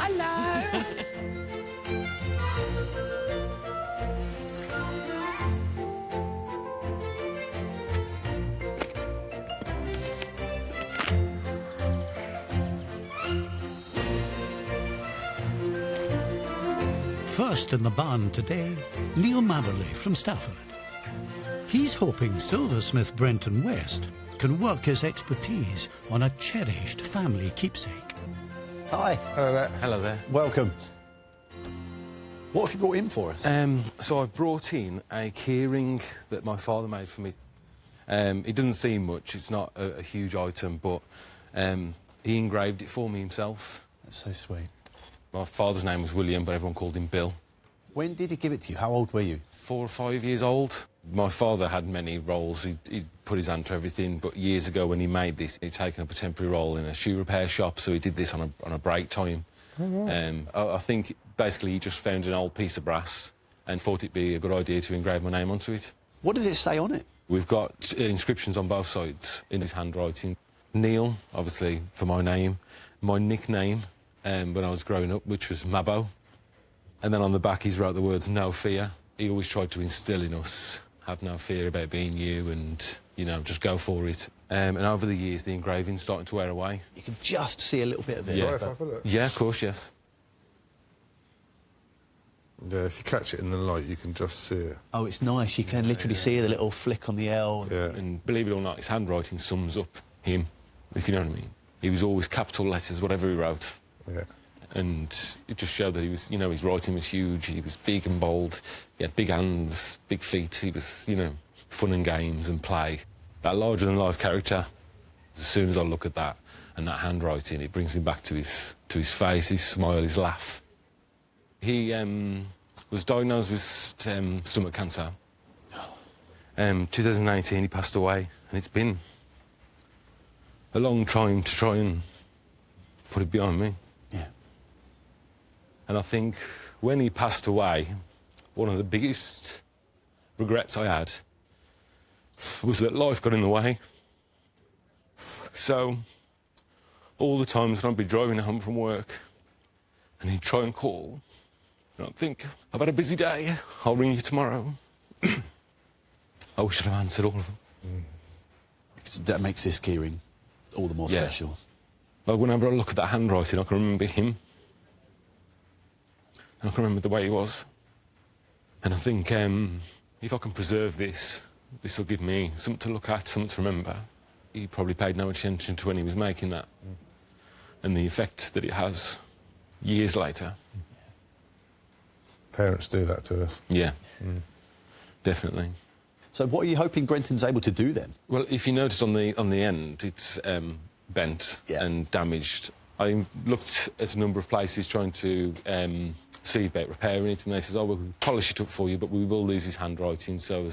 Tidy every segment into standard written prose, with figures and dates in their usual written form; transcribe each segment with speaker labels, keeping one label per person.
Speaker 1: Hello.
Speaker 2: First in the barn today, Neil Maverley from Stafford. He's hoping silversmith Brenton West can work his expertise on a cherished family keepsake.
Speaker 3: Hi.
Speaker 4: Hello there.
Speaker 5: Hello there.
Speaker 3: Welcome. What have you brought in for us?
Speaker 5: So I've brought in a keyring that my father made for me. It doesn't seem much, it's not a huge item, but he engraved it for me himself.
Speaker 3: That's so sweet.
Speaker 5: My father's name was William, but everyone called him Bill.
Speaker 3: When did he give it to you? How old were you?
Speaker 5: 4 or 5 years old. My father had many roles. He'd put his hand to everything, but years ago when he made this, he'd taken up a temporary role in a shoe repair shop, so he did this on a break time.
Speaker 4: Oh, right.
Speaker 5: I think basically he just found an old piece of brass and thought it'd be a good idea to engrave my name onto it.
Speaker 3: What does it say on it?
Speaker 5: We've got inscriptions on both sides in his handwriting. Neil, obviously, for my name. My nickname when I was growing up, which was Mabo. And then on the back he's wrote the words, no fear. He always tried to instill in us, have no fear about being you and, you know, just go for it. And over the years, the engraving's starting to wear away.
Speaker 3: You can just see a little bit of it.
Speaker 5: Yeah.
Speaker 4: Right, if I have a look.
Speaker 5: Yeah, of course, yes.
Speaker 4: Yeah, if you catch it in the light, you can just see it.
Speaker 3: Oh, it's nice. You can literally see the little flick on the L.
Speaker 4: Yeah.
Speaker 5: And believe it or not, his handwriting sums up him, if you know what I mean. He was always capital letters, whatever he wrote.
Speaker 4: Yeah.
Speaker 5: And it just showed that he was, you know, his writing was huge, he was big and bold, he had big hands, big feet, he was, you know, fun and games and play. That larger-than-life character, as soon as I look at that and that handwriting, it brings me back to his face, his smile, his laugh. He was diagnosed with stomach cancer. 2018, he passed away, and it's been a long time to try and put it behind me.
Speaker 3: Yeah.
Speaker 5: And I think when he passed away, one of the biggest regrets I had was that life got in the way. So, all the times when I'd be driving home from work and he'd try and call, and I'd think, I've had a busy day, I'll ring you tomorrow. I wish I'd have answered all of them.
Speaker 3: Because that makes this keyring all the more special.
Speaker 5: Like, whenever I look at that handwriting, I can remember him. And I can remember the way he was. And I think if I can preserve this, this will give me something to look at, something to remember. He probably paid no attention to when he was making that. And the effect that it has years later.
Speaker 4: Parents do that to us.
Speaker 5: Yeah, definitely.
Speaker 3: So what are you hoping Brenton's able to do then?
Speaker 5: Well, if you notice on the end, it's bent and damaged. I looked at a number of places trying to see about repairing it, and they says, oh, we'll polish it up for you, but we will lose his handwriting, so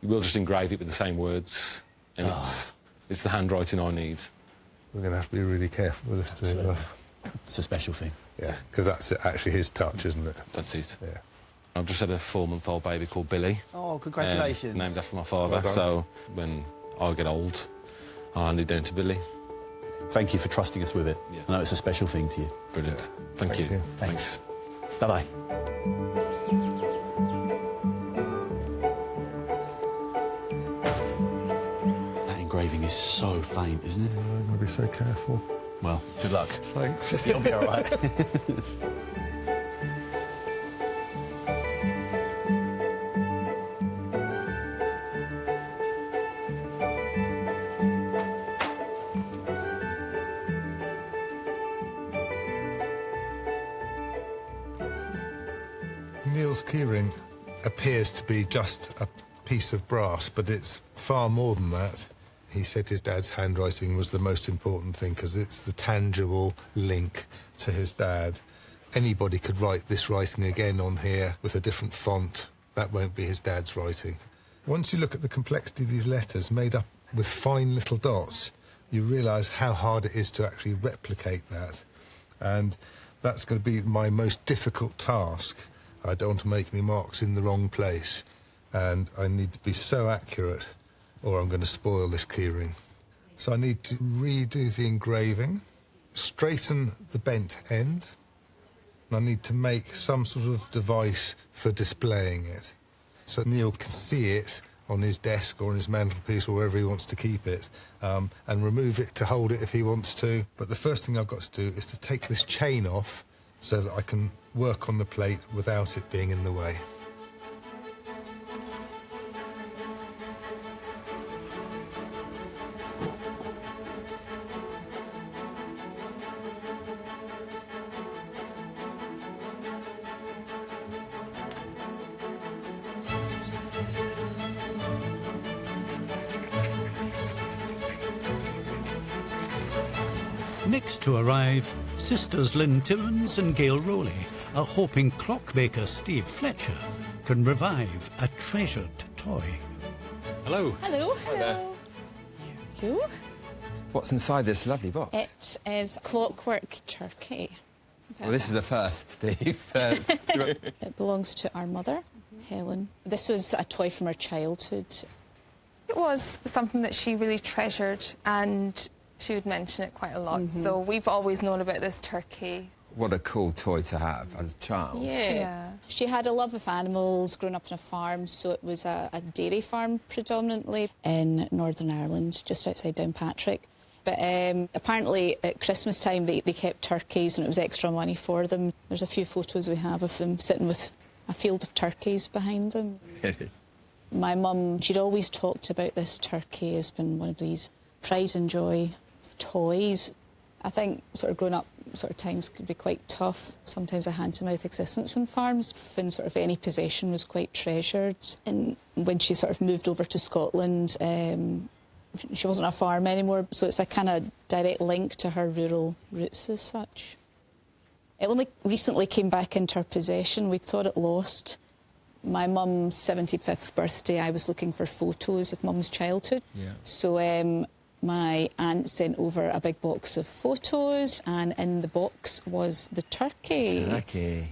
Speaker 5: we'll just engrave it with the same words. And it's the handwriting I need.
Speaker 4: We're going to have to be really careful with it too.
Speaker 3: It's a special thing.
Speaker 4: Yeah, because that's actually his touch, isn't it?
Speaker 5: That's it.
Speaker 4: Yeah.
Speaker 5: I've just had a 4-month-old baby called Billy.
Speaker 3: Oh, congratulations.
Speaker 5: Named after my father,
Speaker 4: Well done.
Speaker 5: so when I get old, I'll hand it down to Billy.
Speaker 3: Thank you for trusting us with it.
Speaker 5: Yeah.
Speaker 3: I know it's a special thing to you.
Speaker 5: Brilliant. Thank you.
Speaker 3: Thanks. Bye-bye. That engraving is so faint, isn't it?
Speaker 4: I'm going to be so careful.
Speaker 3: Well, good luck.
Speaker 4: Thanks.
Speaker 3: You'll be all right.
Speaker 4: Neil's keyring appears to be just a piece of brass, but it's far more than that. He said his dad's handwriting was the most important thing because it's the tangible link to his dad. Anybody could write this writing again on here with a different font. That won't be his dad's writing. Once you look at the complexity of these letters made up with fine little dots, you realise how hard it is to actually replicate that. And that's going to be my most difficult task. I don't want to make any marks in the wrong place, and I need to be so accurate or I'm going to spoil this keyring. So I need to redo the engraving, straighten the bent end, and I need to make some sort of device for displaying it. So Neil can see it on his desk or on his mantelpiece or wherever he wants to keep it, and remove it to hold it if he wants to. But the first thing I've got to do is to take this chain off so that I can work on the plate without it being in the way.
Speaker 2: Next to arrive, sisters Lynn Timmins and Gail Rowley are hoping clockmaker Steve Fletcher can revive a treasured toy.
Speaker 5: Hello.
Speaker 1: Hello. Hello. You?
Speaker 6: What's inside this lovely box?
Speaker 1: It is clockwork turkey.
Speaker 6: Well, this is a first, Steve.
Speaker 1: It belongs to our mother, Helen. This was a toy from her childhood.
Speaker 7: It was something that she really treasured, and she would mention it quite a lot. So we've always known about this turkey.
Speaker 6: What a cool toy to have as a child.
Speaker 1: Yeah. She had a love of animals, grown up on a farm, so it was a dairy farm predominantly in Northern Ireland, just outside Downpatrick. But apparently at Christmas time they kept turkeys and it was extra money for them. There's a few photos we have of them sitting with a field of turkeys behind them. My mum, she'd always talked about this turkey as being one of these pride and joy toys. I think sort of growing up sort of times could be quite tough. Sometimes a hand-to-mouth existence on farms, and sort of any possession was quite treasured. And when she sort of moved over to Scotland, she wasn't a farm anymore, so it's a kind of direct link to her rural roots as such. It only recently came back into her possession. We thought it lost. My mum's 75th birthday, I was looking for photos of mum's childhood.
Speaker 6: Yeah.
Speaker 1: So my aunt sent over a big box of photos, and in the box was the turkey.
Speaker 6: Turkey.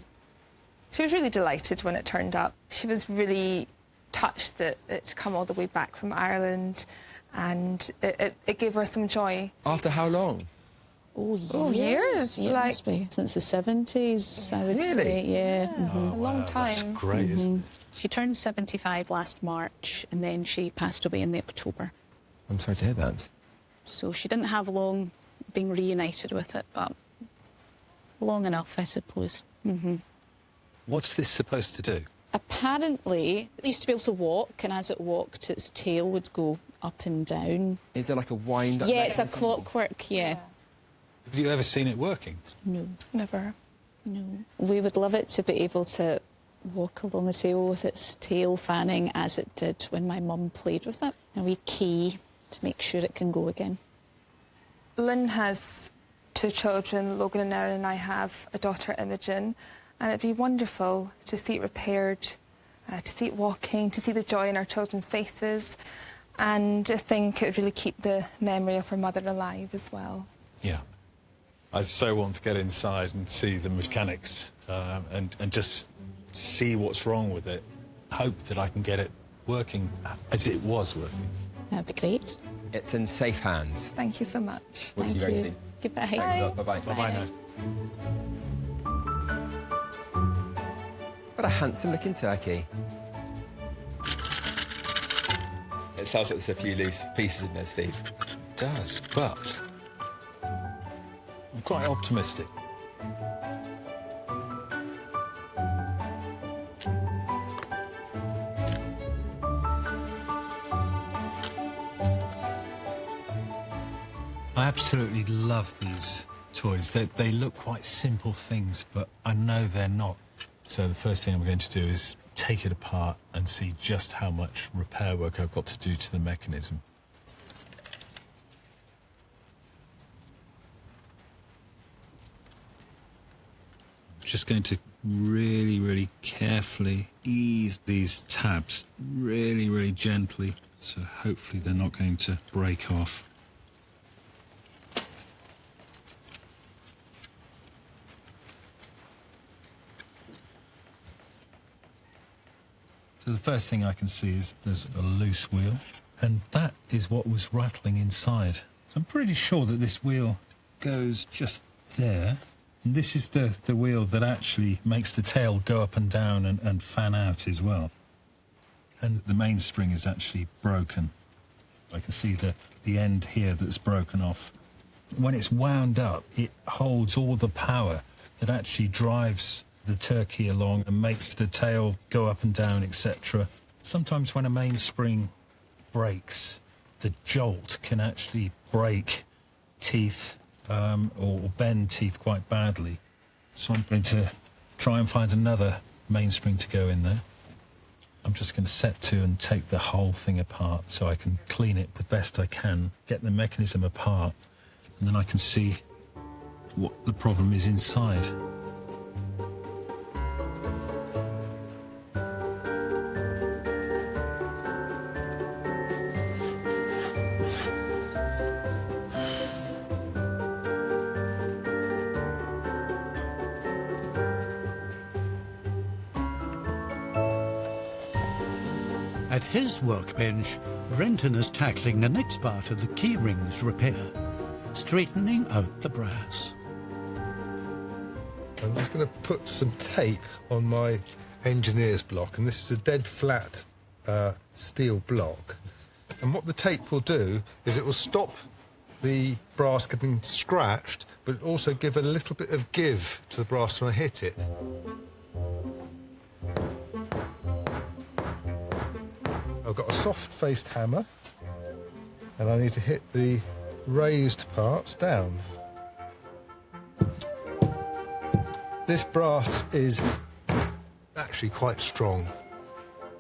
Speaker 7: She was really delighted when it turned up. She was really touched that it'd come all the way back from Ireland, and it gave her some joy.
Speaker 6: After how long?
Speaker 1: Oh,
Speaker 7: years,
Speaker 1: Yeah,
Speaker 7: like-
Speaker 1: must be since the 70s, I would
Speaker 6: Really?
Speaker 1: say. Yeah.
Speaker 7: A long time.
Speaker 3: That's great, isn't it?
Speaker 1: She turned 75 last March, and then she passed away in the October.
Speaker 6: I'm sorry to hear that.
Speaker 1: So she didn't have long being reunited with it, but long enough, I suppose.
Speaker 3: What's this supposed to do?
Speaker 1: Apparently, it used to be able to walk, and as it walked, its tail would go up and down.
Speaker 6: Is there like a wind-up
Speaker 1: Yeah, it's a
Speaker 6: mechanism?
Speaker 1: clockwork, yeah.
Speaker 3: Have you ever seen it working?
Speaker 1: No,
Speaker 7: Never.
Speaker 1: no. We would love it to be able to walk along the table with its tail fanning as it did when my mum played with it. And we key to make sure it can go again.
Speaker 7: Lynn has 2 children, Logan and Erin, and I have a daughter, Imogen, and it'd be wonderful to see it repaired, to see it walking, to see the joy in our children's faces, and I think it would really keep the memory of her mother alive as well.
Speaker 8: Yeah. I so want to get inside and see the mechanics and just see what's wrong with it. Hope that I can get it working as it was working.
Speaker 1: That'd be great.
Speaker 6: It's in safe hands.
Speaker 7: Thank you so much.
Speaker 6: We'll see you very soon.
Speaker 1: Goodbye.
Speaker 6: Thanks a lot. Bye-bye.
Speaker 8: Bye-bye now.
Speaker 6: What a handsome-looking turkey. It sounds like there's a few loose pieces in there, Steve.
Speaker 8: It does, but I'm quite optimistic. I absolutely love these toys. They look quite simple things, but I know they're not. So the first thing I'm going to do is take it apart and see just how much repair work I've got to do to the mechanism. Just going to really carefully ease these tabs really gently, so hopefully they're not going to break off. So the first thing I can see is there's a loose wheel, and that is what was rattling inside. So I'm pretty sure that this wheel goes just there, And this is the wheel that actually makes the tail go up and down and fan out as well. And the mainspring is actually broken. I can see the end here that's broken off. When it's wound up, it holds all the power that actually drives the turkey along and makes the tail go up and down, etc. Sometimes when a mainspring breaks, the jolt can actually break teeth or bend teeth quite badly. So I'm going to try and find another mainspring to go in there. I'm just going to set to and take the whole thing apart so I can clean it the best I can, get the mechanism apart, and then I can see what the problem is inside.
Speaker 2: At his workbench, Brenton is tackling the next part of the keyrings repair, straightening out the brass.
Speaker 4: I'm just going to put some tape on my engineer's block, and this is a dead flat steel block. And what the tape will do is it will stop the brass getting scratched, but it also give a little bit of give to the brass when I hit it. I've got a soft-faced hammer, and I need to hit the raised parts down. This brass is actually quite strong.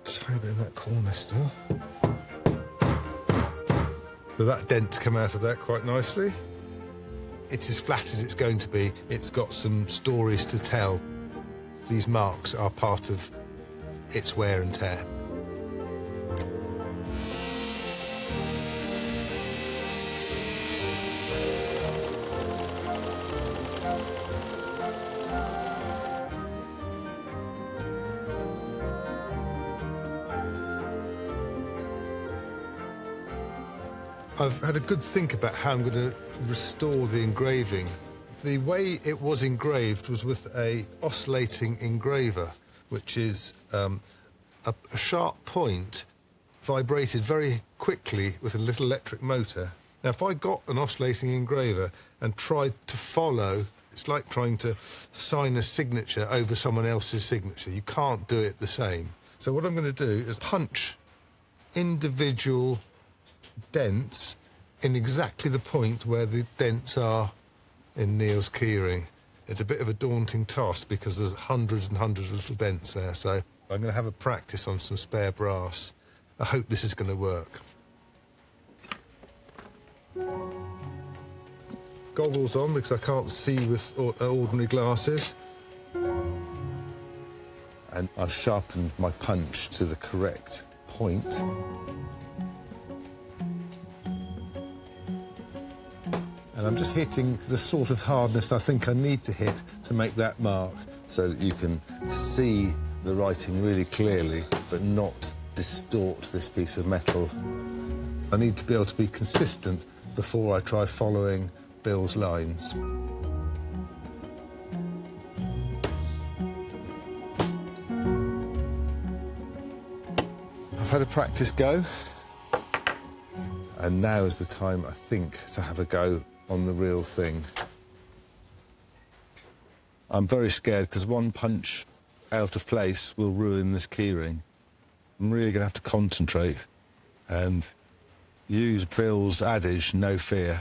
Speaker 4: Tiny bit in that corner still. So that dent's come out of that quite nicely. It's as flat as it's going to be. It's got some stories to tell. These marks are part of its wear and tear. I've had a good think about how I'm going to restore the engraving. The way it was engraved was with a oscillating engraver, which is a sharp point vibrated very quickly with a little electric motor. Now, if I got an oscillating engraver and tried to follow, it's like trying to sign a signature over someone else's signature. You can't do it the same. So what I'm going to do is punch individual dents in exactly the point where the dents are in Neil's keyring. It's a bit of a daunting task because there's hundreds and hundreds of little dents there, so I'm going to have a practice on some spare brass. I hope this is going to work. Goggles on because I can't see with ordinary glasses. And I've sharpened my punch to the correct point. And I'm just hitting the sort of hardness I think I need to hit to make that mark so that you can see the writing really clearly, but not distort this piece of metal. I need to be able to be consistent before I try following Bill's lines. I've had a practice go, and now is the time, I think, to have a go on the real thing. I'm very scared because one punch out of place will ruin this keyring. I'm really going to have to concentrate and use Bill's adage, no fear.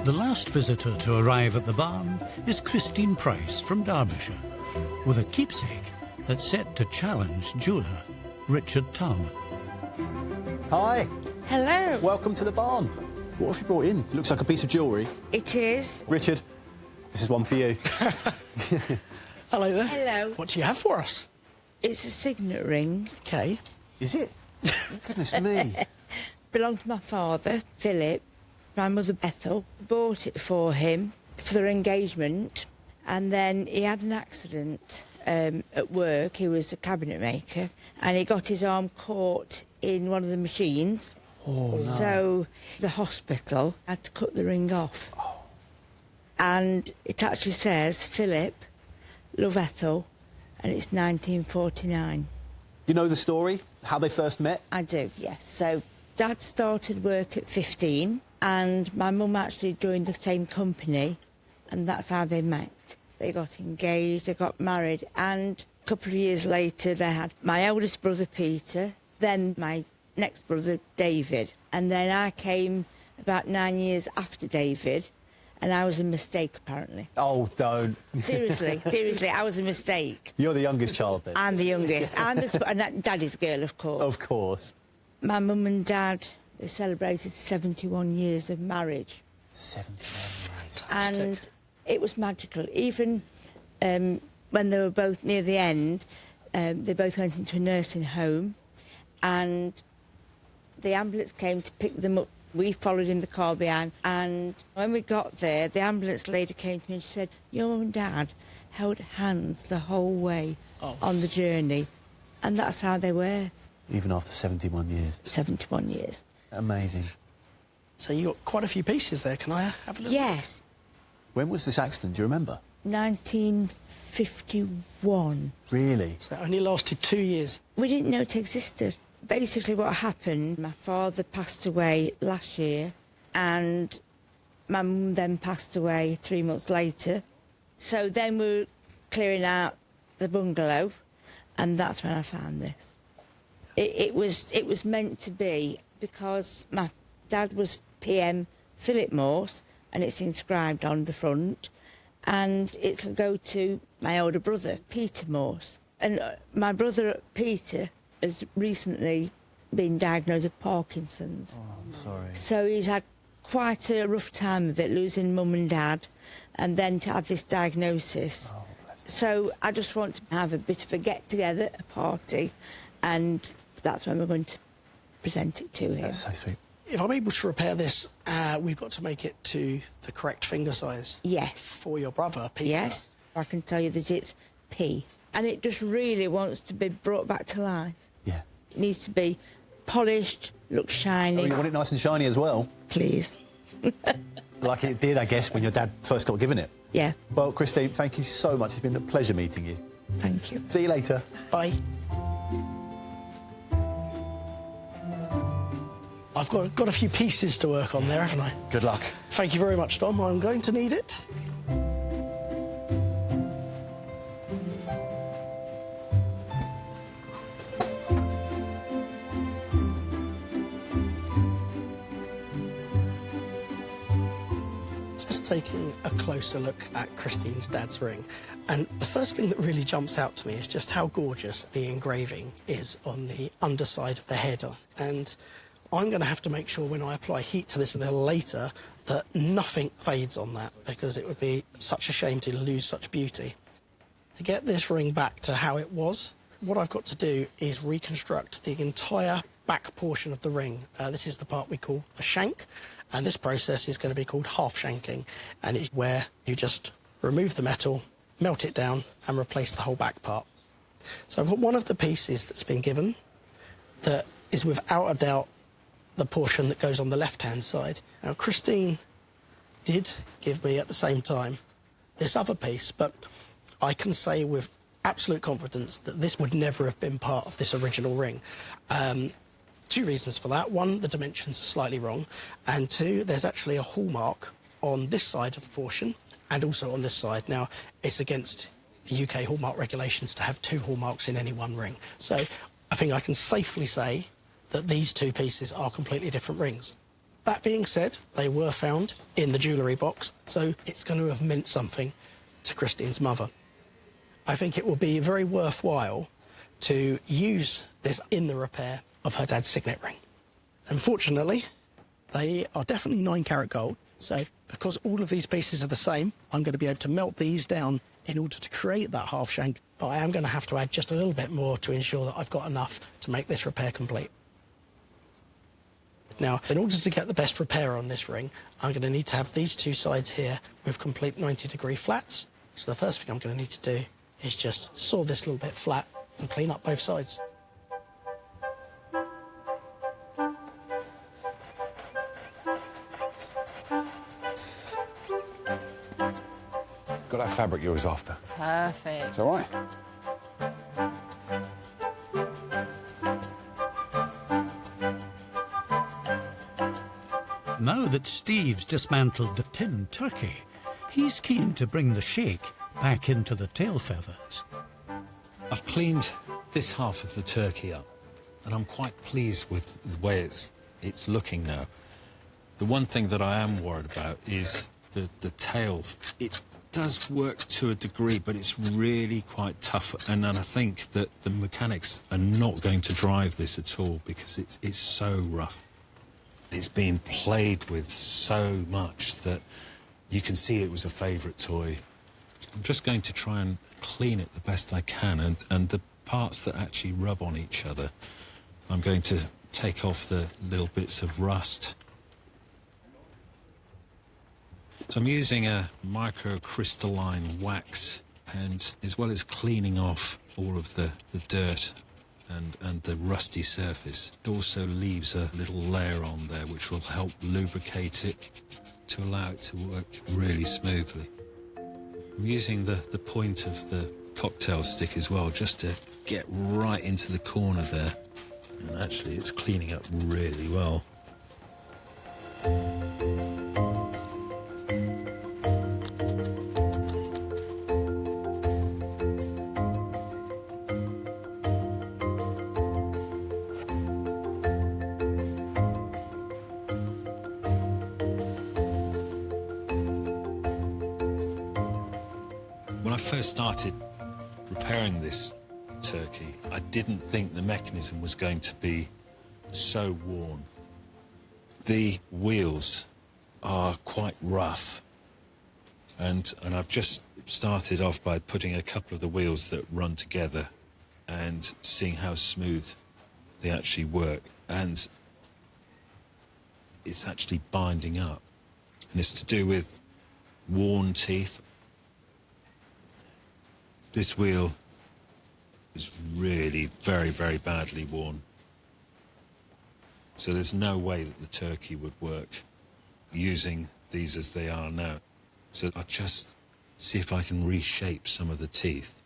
Speaker 2: The last visitor to arrive at the barn is Christine Price from Derbyshire, with a keepsake that's set to challenge jeweller Richard Tarman.
Speaker 9: Hi.
Speaker 10: Hello.
Speaker 9: Welcome to the barn. What have you brought in? It looks like a piece of jewellery.
Speaker 10: It is.
Speaker 9: Richard, this is one for you.
Speaker 10: Hello there.
Speaker 11: Hello.
Speaker 10: What do you have for us? It's a signet ring.
Speaker 11: OK.
Speaker 9: Is it? Goodness me.
Speaker 10: Belonged to my father, Philip. My mother, Ethel, bought it for him for their engagement, and then he had an accident at work. He was a cabinet maker, and he got his arm caught in one of the machines.
Speaker 9: Oh, no.
Speaker 10: So the hospital had to cut the ring off.
Speaker 9: Oh.
Speaker 10: And it actually says, Philip, love Ethel, and it's 1949.
Speaker 9: You know the story? How they first met?
Speaker 10: I do, yes. So Dad started work at 15, and my mum actually joined the same company, and that's how they met. They got engaged, they got married, and a couple of years later they had my eldest brother Peter, then my next brother David, and then I came about 9 years after David, and I was a mistake apparently.
Speaker 9: Oh, don't.
Speaker 10: Seriously, I was a mistake.
Speaker 9: You're the youngest child then?
Speaker 10: I'm the youngest. And Daddy's girl, of course.
Speaker 9: Of course.
Speaker 10: My mum and Dad, they celebrated 71 years of marriage.
Speaker 9: 71 years.
Speaker 10: And it was magical. Even when they were both near the end, they both went into a nursing home, and the ambulance came to pick them up. We followed in the car behind, and when we got there, the ambulance lady came to me and she said, your mum and Dad held hands the whole way on the journey, and that's how they were.
Speaker 9: Even after 71 years?
Speaker 10: 71 years.
Speaker 9: Amazing.
Speaker 11: So you got quite a few pieces there. Can I have a look?
Speaker 10: Yes.
Speaker 9: When was this accident? Do you remember?
Speaker 10: 1951.
Speaker 9: Really?
Speaker 11: So it only lasted 2 years.
Speaker 10: We didn't know it existed. Basically what happened, my father passed away last year, and my mum then passed away 3 months later. So then we were clearing out the bungalow, and that's when I found this. It was meant to be, because my dad was PM Philip Morse, and it's inscribed on the front, and it'll go to my older brother, Peter Morse. And my brother, Peter, has recently been diagnosed with Parkinson's.
Speaker 9: Oh, I'm sorry.
Speaker 10: So he's had quite a rough time of it, losing mum and dad, and then to have this diagnosis.
Speaker 9: Oh, bless him.
Speaker 10: So I just want to have a bit of a get-together, a party, and that's when we're going to present it to him.
Speaker 9: That's so sweet.
Speaker 11: If I'm able to repair this, we've got to make it to the correct finger size.
Speaker 10: Yes.
Speaker 11: For your brother, Peter.
Speaker 10: Yes. I can tell you that it's P. And it just really wants to be brought back to life.
Speaker 9: Yeah.
Speaker 10: It needs to be polished, look shiny.
Speaker 9: Oh, you want it nice and shiny as well?
Speaker 10: Please.
Speaker 9: Like it did, I guess, when your dad first got given it.
Speaker 10: Yeah.
Speaker 9: Well, Christine, thank you so much. It's been a pleasure meeting you.
Speaker 10: Thank you.
Speaker 9: See you later.
Speaker 11: Bye. I've got a few pieces to work on there, haven't I?
Speaker 9: Good luck.
Speaker 11: Thank you very much, Dom. I'm going to need it. Just taking a closer look at Christine's dad's ring, and the first thing that really jumps out to me is just how gorgeous the engraving is on the underside of the head. And I'm going to have to make sure when I apply heat to this a little later that nothing fades on that, because it would be such a shame to lose such beauty. To get this ring back to how it was, what I've got to do is reconstruct the entire back portion of the ring. This is the part we call a shank, and this process is going to be called half shanking, and it's where you just remove the metal, melt it down, and replace the whole back part. So I've got one of the pieces that's been given that is without a doubt the portion that goes on the left-hand side. Now, Christine did give me at the same time this other piece, but I can say with absolute confidence that this would never have been part of this original ring. Two reasons for that. One, the dimensions are slightly wrong, and two, there's actually a hallmark on this side of the portion and also on this side. Now, it's against UK hallmark regulations to have two hallmarks in any one ring. So I think I can safely say that these two pieces are completely different rings. That being said, they were found in the jewellery box, so it's going to have meant something to Christine's mother. I think it will be very worthwhile to use this in the repair of her dad's signet ring. Unfortunately, they are definitely 9-carat gold, so because all of these pieces are the same, I'm going to be able to melt these down in order to create that half shank, but I am going to have to add just a little bit more to ensure that I've got enough to make this repair complete. Now, in order to get the best repair on this ring, I'm going to need to have these two sides here with complete 90-degree flats. So the first thing I'm going to need to do is just saw this little bit flat and clean up both sides.
Speaker 3: Got that fabric you was after.
Speaker 1: Perfect.
Speaker 3: It's all right.
Speaker 2: Now that Steve's dismantled the tin turkey, he's keen to bring the shake back into the tail feathers.
Speaker 8: I've cleaned this half of the turkey up, and I'm quite pleased with the way it's looking now. The one thing that I am worried about is the tail. It does work to a degree, but it's really quite tough, and I think that the mechanics are not going to drive this at all because it's so rough. It's been played with so much that you can see it was a favourite toy. I'm just going to try and clean it the best I can, and the parts that actually rub on each other, I'm going to take off the little bits of rust. So I'm using a microcrystalline wax, and as well as cleaning off all of the dirt and the rusty surface, it also leaves a little layer on there which will help lubricate it to allow it to work really smoothly. I'm using the point of the cocktail stick as well, just to get right into the corner there. And actually it's cleaning up really well. When I first started repairing this turkey, I didn't think the mechanism was going to be so worn. The wheels are quite rough, and I've just started off by putting a couple of the wheels that run together and seeing how smooth they actually work, and it's actually binding up, and it's to do with worn teeth. This wheel is really very, very badly worn. So there's no way that the turkey would work using these as they are now. So I'll just see if I can reshape some of the teeth.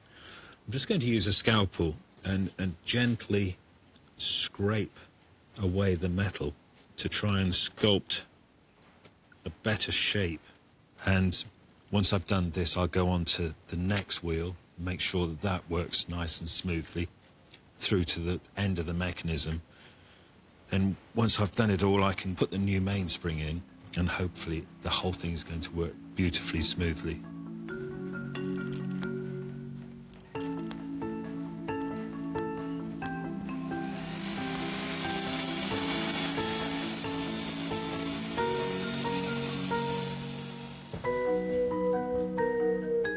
Speaker 8: I'm just going to use a scalpel and gently scrape away the metal to try and sculpt a better shape. And once I've done this, I'll go on to the next wheel, make sure that that works nice and smoothly through to the end of the mechanism. And once I've done it all, I can put the new mainspring in, and hopefully the whole thing is going to work beautifully smoothly.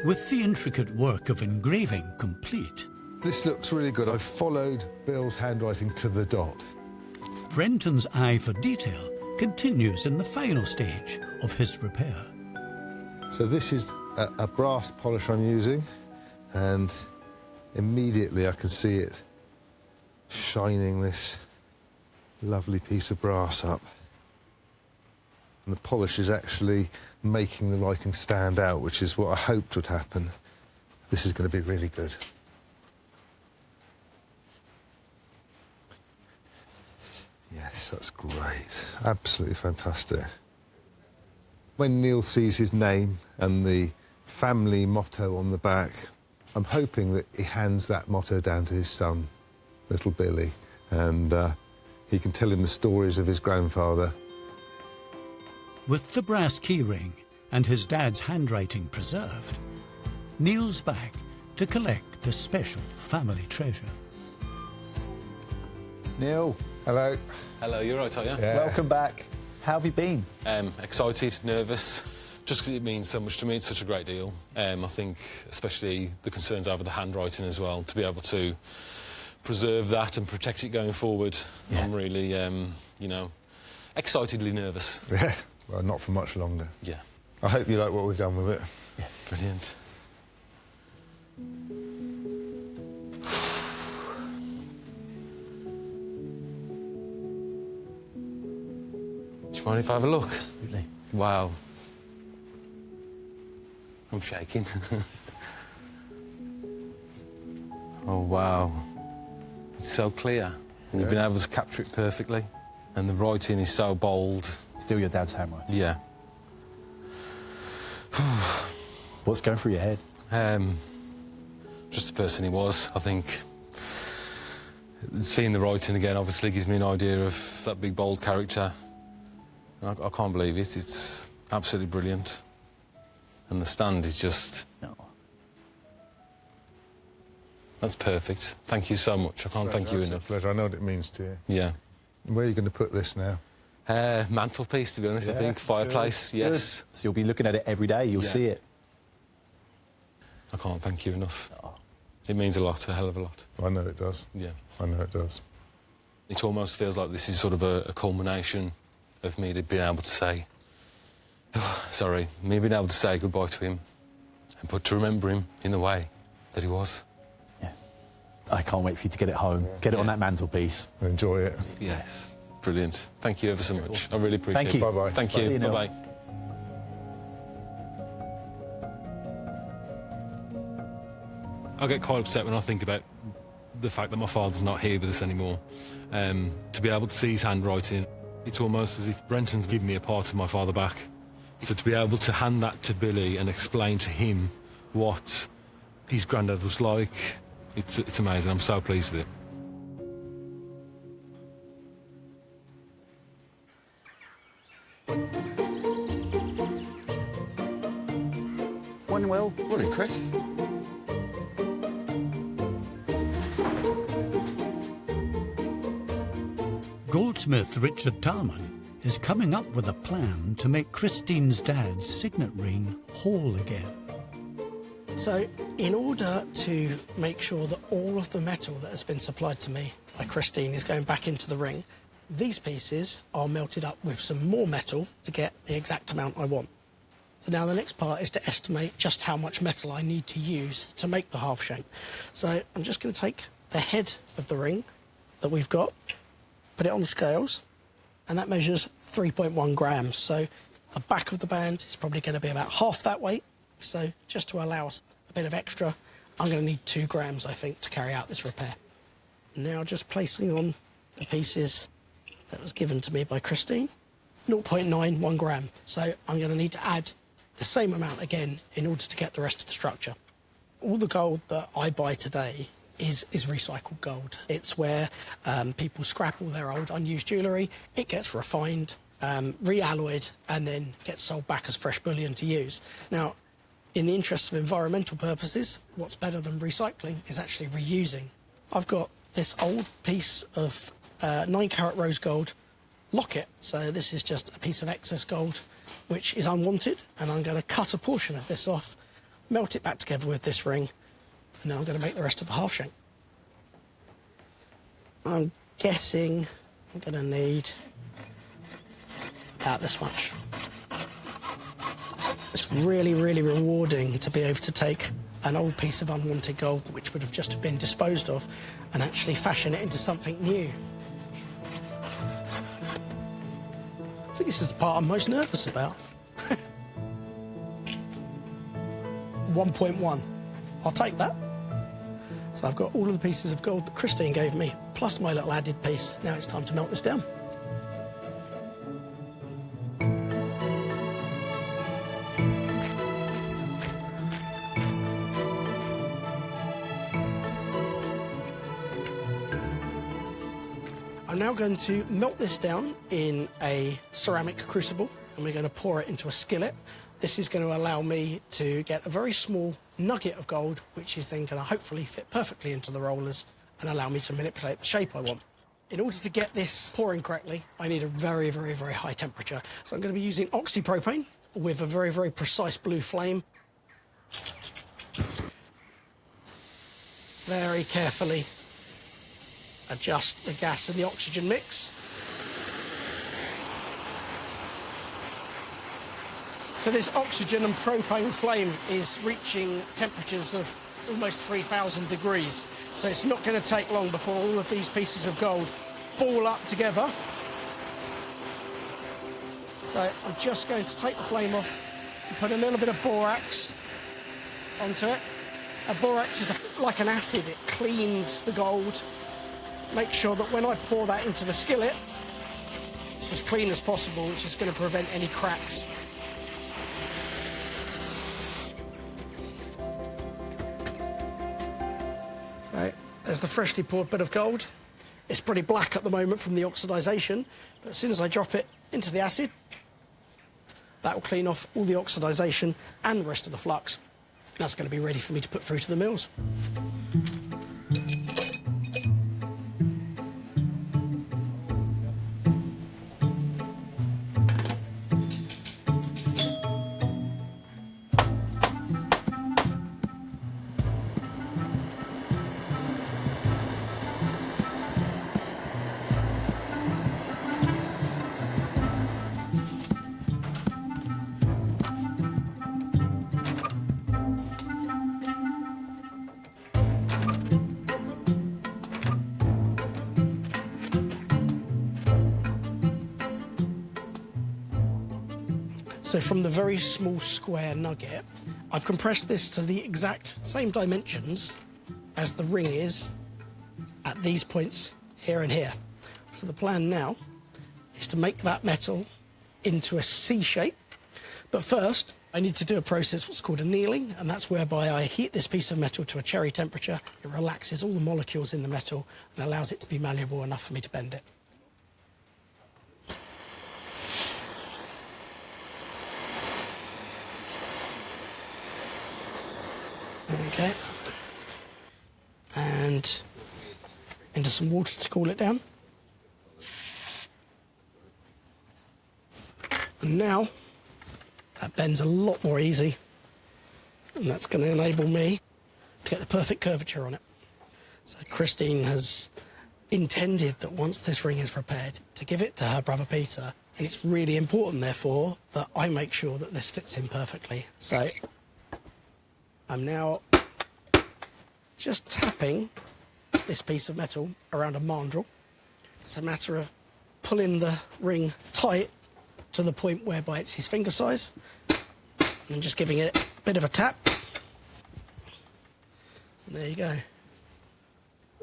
Speaker 2: With the intricate work of engraving complete,
Speaker 4: This looks really good. I've followed Bill's handwriting to the dot.
Speaker 2: Brenton's eye for detail continues in the final stage of his repair.
Speaker 4: So this is a brass polish I'm using, and immediately I can see it shining this lovely piece of brass up. And the polish is actually making the writing stand out, which is what I hoped would happen. This is going to be really good. Yes, that's great. Absolutely fantastic. When Neil sees his name and the family motto on the back, I'm hoping that he hands that motto down to his son, little Billy, and he can tell him the stories of his grandfather.
Speaker 2: With the brass keyring and his dad's handwriting preserved, Neil's back to collect the special family treasure.
Speaker 9: Neil.
Speaker 4: Hello.
Speaker 5: Hello, you're right, are you?
Speaker 4: Yeah.
Speaker 9: Welcome back. How have you been?
Speaker 5: Excited, nervous, just because it means so much to me. It's such a great deal. I think especially the concerns over the handwriting as well, to be able to preserve that and protect it going forward.
Speaker 9: Yeah.
Speaker 5: I'm really, you know, excitedly nervous.
Speaker 4: Yeah, well, not for much longer.
Speaker 5: Yeah.
Speaker 4: I hope you like what we've done with it.
Speaker 5: Yeah, brilliant. Do you mind if I have a look?
Speaker 9: Absolutely.
Speaker 5: Wow. I'm shaking. Oh, wow. It's so clear. And you've been able to capture it perfectly. And the writing is so bold.
Speaker 9: Still your dad's handwriting.
Speaker 5: Yeah.
Speaker 9: What's going through your head?
Speaker 5: Just the person he was, I think. Seeing the writing again obviously gives me an idea of that big, bold character. I can't believe it. It's absolutely brilliant. And the stand is just...
Speaker 9: No.
Speaker 5: That's perfect. Thank you so much. I can't thank you enough.
Speaker 4: Pleasure. I know what it means to you.
Speaker 5: Yeah.
Speaker 4: Where are you going to put this now?
Speaker 5: Mantelpiece, to be honest, I think. Fireplace, yes.
Speaker 9: So you'll be looking at it every day, you'll see it.
Speaker 5: I can't thank you enough. Oh. It means a lot, a hell of a lot.
Speaker 4: I know it does.
Speaker 5: Yeah.
Speaker 4: I know it does.
Speaker 5: It almost feels like this is sort of a culmination of me being able to say, me being able to say goodbye to him, but to remember him in the way that he was.
Speaker 9: Yeah. I can't wait for you to get it home, get it on that mantelpiece.
Speaker 4: Enjoy it.
Speaker 5: Yes. Brilliant. Thank you ever so much. I really appreciate it.
Speaker 9: Thank you.
Speaker 4: Bye-bye.
Speaker 5: Thank you. Bye-bye. I get quite upset when I think about the fact that my father's not here with us anymore. To be able to see his handwriting, it's almost as if Brenton's given me a part of my father back. So to be able to hand that to Billy and explain to him what his granddad was like, it's amazing. I'm so pleased with it.
Speaker 9: Morning, Will.
Speaker 6: Morning, Chris.
Speaker 2: Goldsmith Richard Tarman is coming up with a plan to make Christine's dad's signet ring whole again.
Speaker 11: So, in order to make sure that all of the metal that has been supplied to me by Christine is going back into the ring, these pieces are melted up with some more metal to get the exact amount I want. So now the next part is to estimate just how much metal I need to use to make the half shank. So I'm just going to take the head of the ring that we've got, put it on the scales, and that measures 3.1 grams. So the back of the band is probably going to be about half that weight. So just to allow us a bit of extra, I'm going to need 2 grams, I think, to carry out this repair. Now just placing on the pieces that was given to me by Christine, 0.91 gram. So I'm going to need to add the same amount again in order to get the rest of the structure. All the gold that I buy today is recycled gold. It's where people scrap all their old unused jewellery, it gets refined, realloyed, and then gets sold back as fresh bullion to use. Now, in the interest of environmental purposes, what's better than recycling is actually reusing. I've got this old piece of 9-carat rose gold locket. So this is just a piece of excess gold which is unwanted, and I'm going to cut a portion of this off, melt it back together with this ring, and then I'm going to make the rest of the half shank. I'm guessing I'm going to need about this much. It's really, really rewarding to be able to take an old piece of unwanted gold which would have just been disposed of and actually fashion it into something new. I think this is the part I'm most nervous about. 1.1. I'll take that. So I've got all of the pieces of gold that Christine gave me, plus my little added piece. Now it's time to melt this down. I'm now going to melt this down in a ceramic crucible, and we're going to pour it into a skillet. This is going to allow me to get a very small nugget of gold, which is then going to hopefully fit perfectly into the rollers and allow me to manipulate the shape I want. In order to get this pouring correctly, I need a very, very, very high temperature. So I'm going to be using oxypropane with a very, very precise blue flame. Very carefully adjust the gas and the oxygen mix. So this oxygen and propane flame is reaching temperatures of almost 3,000 degrees. So it's not going to take long before all of these pieces of gold ball up together. So I'm just going to take the flame off and put a little bit of borax onto it. Borax is like an acid, it cleans the gold. Make sure that when I pour that into the skillet, it's as clean as possible, which is going to prevent any cracks. So there's the freshly poured bit of gold. It's pretty black at the moment from the oxidisation, but as soon as I drop it into the acid, that will clean off all the oxidisation and the rest of the flux. That's going to be ready for me to put through to the mills. So from the very small square nugget, I've compressed this to the exact same dimensions as the ring is at these points here and here. So the plan now is to make that metal into a C shape. But first, I need to do a process what's called annealing, and that's whereby I heat this piece of metal to a cherry temperature. It relaxes all the molecules in the metal and allows it to be malleable enough for me to bend it. Okay, and into some water to cool it down. And now that bends a lot more easy, and that's going to enable me to get the perfect curvature on it. So Christine has intended that once this ring is repaired, to give it to her brother Peter, and it's really important, therefore, that I make sure that this fits in perfectly. So I'm now just tapping this piece of metal around a mandrel. It's a matter of pulling the ring tight to the point whereby it's his finger size, and then just giving it a bit of a tap. And there you go.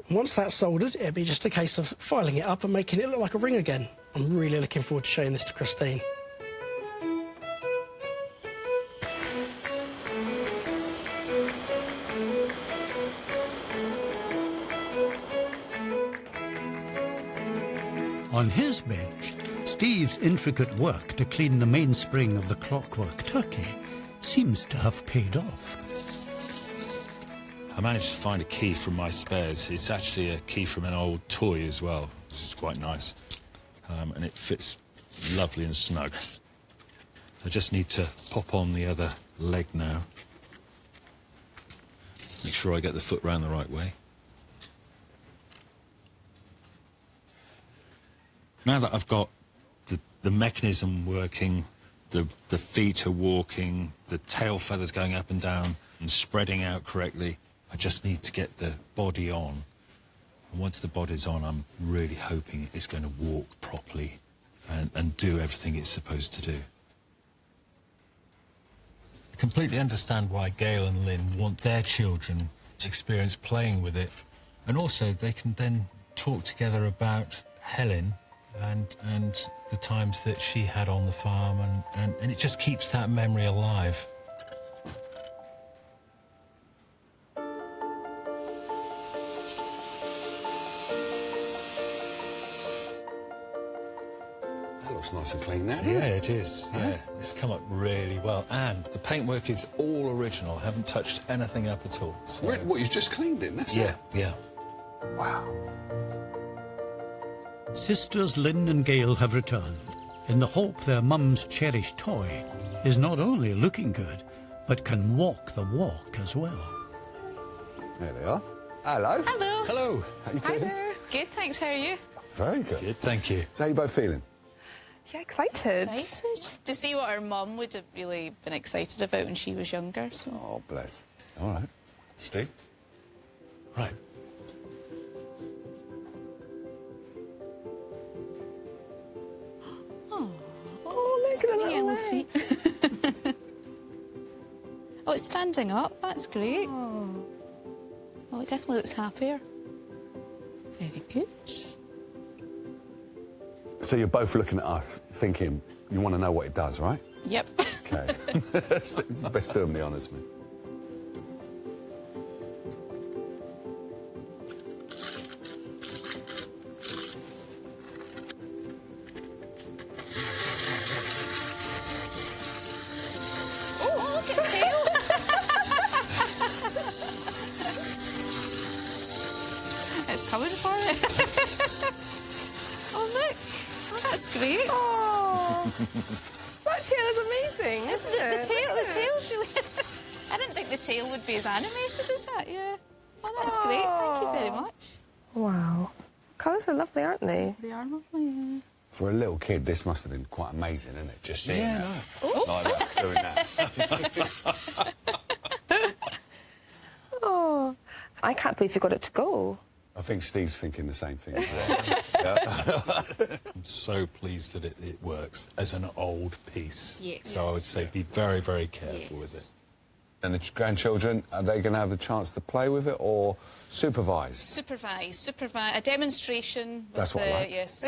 Speaker 11: And once that's soldered, it'll be just a case of filing it up and making it look like a ring again. I'm really looking forward to showing this to Christine.
Speaker 2: On his bench, Steve's intricate work to clean the mainspring of the clockwork turkey seems to have paid off.
Speaker 8: I managed to find a key from my spares. It's actually a key from an old toy as well, which is quite nice. And it fits lovely and snug. I just need to pop on the other leg now. Make sure I get the foot round the right way. Now that I've got the mechanism working, the feet are walking, the tail feathers going up and down and spreading out correctly, I just need to get the body on. And once the body's on, I'm really hoping it's going to walk properly and do everything it's supposed to do. I completely understand why Gail and Lynn want their children to experience playing with it. And also, they can then talk together about Helen and the times that she had on the farm, and it just keeps that memory alive.
Speaker 3: That looks nice and clean now.
Speaker 8: Yeah, it is. Yeah, it's come up really well. And the paintwork is all original. I haven't touched anything up at all. So...
Speaker 3: What, you've just cleaned it, that's it?
Speaker 8: Yeah.
Speaker 3: Wow.
Speaker 2: Sisters Lynn and Gail have returned in the hope their mum's cherished toy is not only looking good, but can walk the walk as well.
Speaker 3: There they are. Hello.
Speaker 1: Hello.
Speaker 8: Hello.
Speaker 3: How you
Speaker 1: Hi
Speaker 3: doing?
Speaker 1: there. Good, thanks. How are you?
Speaker 3: Very good.
Speaker 8: Good, thank you.
Speaker 3: So how you both feeling?
Speaker 7: Yeah, excited.
Speaker 1: Excited to see what her mum would have really been excited about when she was younger. So.
Speaker 3: Oh, bless. All right. Steve?
Speaker 5: Right.
Speaker 7: Oh, look at the
Speaker 1: Yellow feet. Oh, it's standing up. That's great. Oh, it definitely looks happier. Very good.
Speaker 3: So you're both looking at us, thinking you want to know what it does, right?
Speaker 1: Yep.
Speaker 3: Okay. Best do them the honours, man.
Speaker 1: Oh, look at the tail. It's coming for it. Oh, look. Oh, that's great.
Speaker 7: Oh, that tail is amazing, isn't it?
Speaker 1: The tail's really... I didn't think the tail would be as animated as that, yeah. Oh, that's great. Thank you very much.
Speaker 7: Wow. Colours are lovely, aren't they?
Speaker 1: They are lovely, yeah.
Speaker 3: For a little kid, this must have been quite amazing, isn't it? Just seeing that. Like that, doing that.
Speaker 7: Oh, I can't believe you got it to go.
Speaker 3: I think Steve's thinking the same thing as well.
Speaker 8: I'm so pleased that it works as an old piece.
Speaker 1: Yes.
Speaker 8: So I would say be very, very careful with it.
Speaker 3: And the grandchildren, are they going to have the chance to play with it or supervise?
Speaker 1: Supervise. A demonstration.
Speaker 3: That's what I like.
Speaker 1: Yes.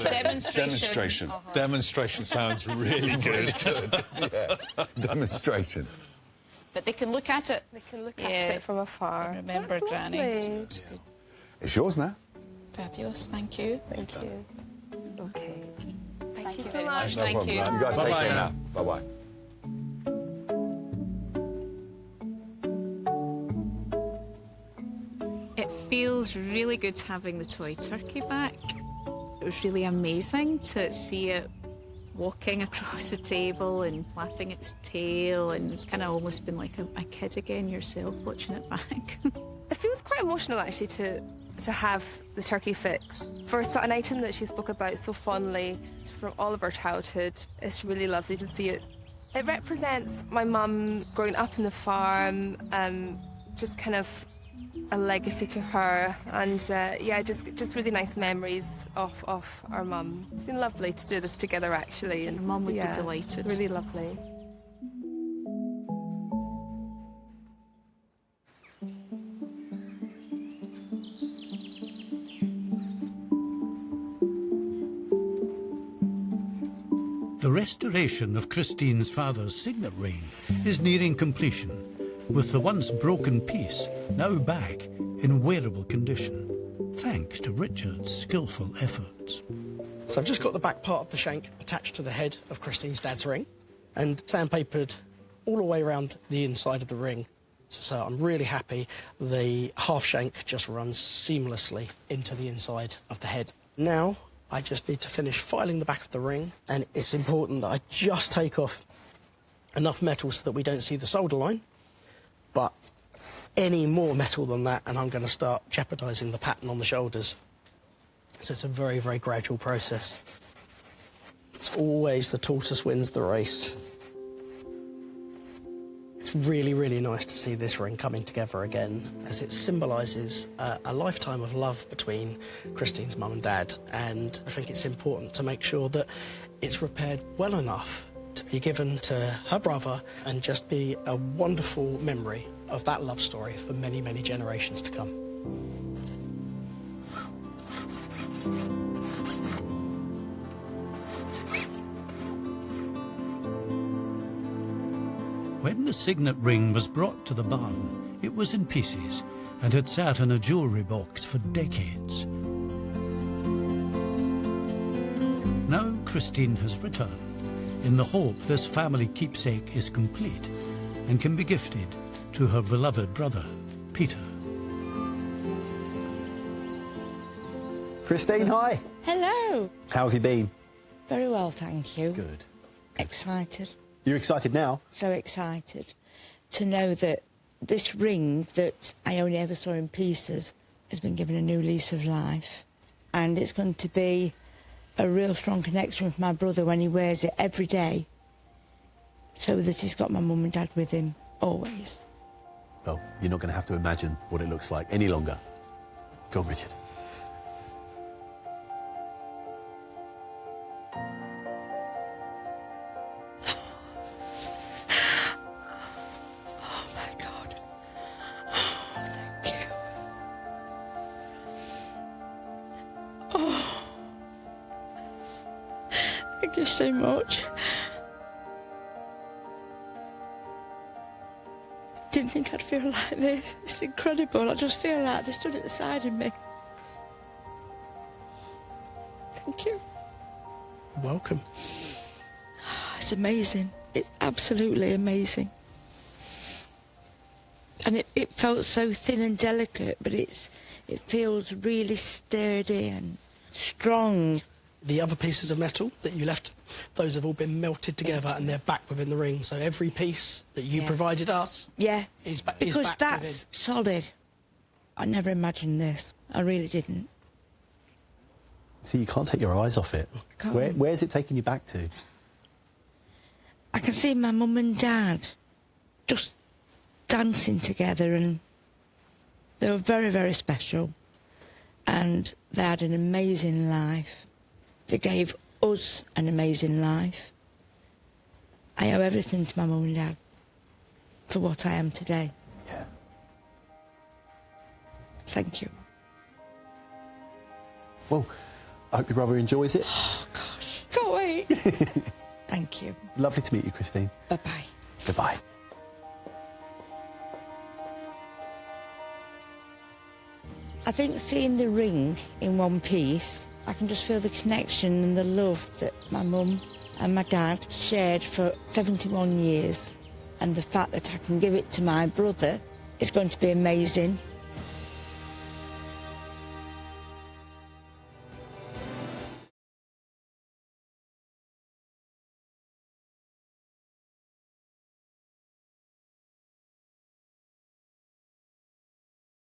Speaker 3: Demonstration.
Speaker 8: Demonstration sounds really good.
Speaker 3: Yeah. Demonstration.
Speaker 1: But they can look at it.
Speaker 7: They can look at it from afar.
Speaker 1: And remember
Speaker 7: That's
Speaker 1: Granny.
Speaker 7: lovely.
Speaker 1: So it's good.
Speaker 3: It's yours now.
Speaker 1: Fabulous. Thank you.
Speaker 7: Thank you. Okay.
Speaker 1: Thank you
Speaker 7: so
Speaker 1: very
Speaker 7: much.
Speaker 1: much.
Speaker 3: No
Speaker 1: Thank
Speaker 3: problem.
Speaker 1: you.
Speaker 3: You guys take
Speaker 8: Bye-bye
Speaker 3: care
Speaker 8: now.
Speaker 3: now. Bye-bye.
Speaker 1: It feels really good having the toy turkey back. It was really amazing to see it walking across the table and flapping its tail, and it's kind of almost been like a kid again yourself watching it back.
Speaker 7: It feels quite emotional, actually, to have the turkey fix. For an item that she spoke about so fondly from all of her childhood, it's really lovely to see it. It represents my mum growing up in the farm, just kind of a legacy to her, and yeah, just really nice memories of our mum. It's been lovely to do this together, actually, and
Speaker 1: Mum would be delighted.
Speaker 7: Really lovely.
Speaker 2: The restoration of Christine's father's signet ring is nearing completion, with the once broken piece now back in wearable condition, thanks to Richard's skillful efforts.
Speaker 11: So I've just got the back part of the shank attached to the head of Christine's dad's ring and sandpapered all the way around the inside of the ring. So I'm really happy the half shank just runs seamlessly into the inside of the head. Now I just need to finish filing the back of the ring, and it's important that I just take off enough metal so that we don't see the solder line, but any more metal than that and I'm going to start jeopardising the pattern on the shoulders. So it's a very, very gradual process. It's always the tortoise wins the race. It's really, really nice to see this ring coming together again, as it symbolises a lifetime of love between Christine's mum and dad, and I think it's important to make sure that it's repaired well enough to be given to her brother and just be a wonderful memory of that love story for many, many generations to come.
Speaker 2: When the signet ring was brought to the barn, it was in pieces and had sat in a jewellery box for decades. Now Christine has returned, in the hope this family keepsake is complete and can be gifted to her beloved brother, Peter.
Speaker 9: Christine, hi.
Speaker 10: Hello.
Speaker 9: How have you been?
Speaker 10: Very well, thank you.
Speaker 9: Good.
Speaker 10: Excited.
Speaker 9: You're excited now?
Speaker 10: So excited to know that this ring that I only ever saw in pieces has been given a new lease of life. And it's going to be a real strong connection with my brother when he wears it every day, so that he's got my mum and dad with him always.
Speaker 9: Well, you're not going to have to imagine what it looks like any longer. Go on, Richard.
Speaker 10: Oh my God. Oh, thank you. Oh. Thank you so much. Didn't think I'd feel like this. It's incredible. I just feel like they stood at the side of me. Thank you.
Speaker 11: Welcome.
Speaker 10: It's amazing. It's absolutely amazing. And it felt so thin and delicate, but it feels really sturdy and strong.
Speaker 11: The other pieces of metal that you left, those have all been melted together and they're back within the ring. So every piece that you provided us is back
Speaker 10: because that's
Speaker 11: within.
Speaker 10: solid. I never imagined this. I really didn't.
Speaker 9: See, you can't take your eyes off it. Where's it taking you back to?
Speaker 10: I can see my mum and dad just dancing together, and they were very, very special. And they had an amazing life. They gave us an amazing life. I owe everything to my mum and dad for what I am today.
Speaker 9: Yeah.
Speaker 10: Thank you.
Speaker 9: Well, I hope your brother enjoys it.
Speaker 10: Oh, gosh. Can't wait. Thank you.
Speaker 9: Lovely to meet you, Christine.
Speaker 10: Bye-bye.
Speaker 9: Goodbye.
Speaker 10: I think seeing the ring in one piece, I can just feel the connection and the love that my mum and my dad shared for 71 years. And the fact that I can give it to my brother is going to be amazing.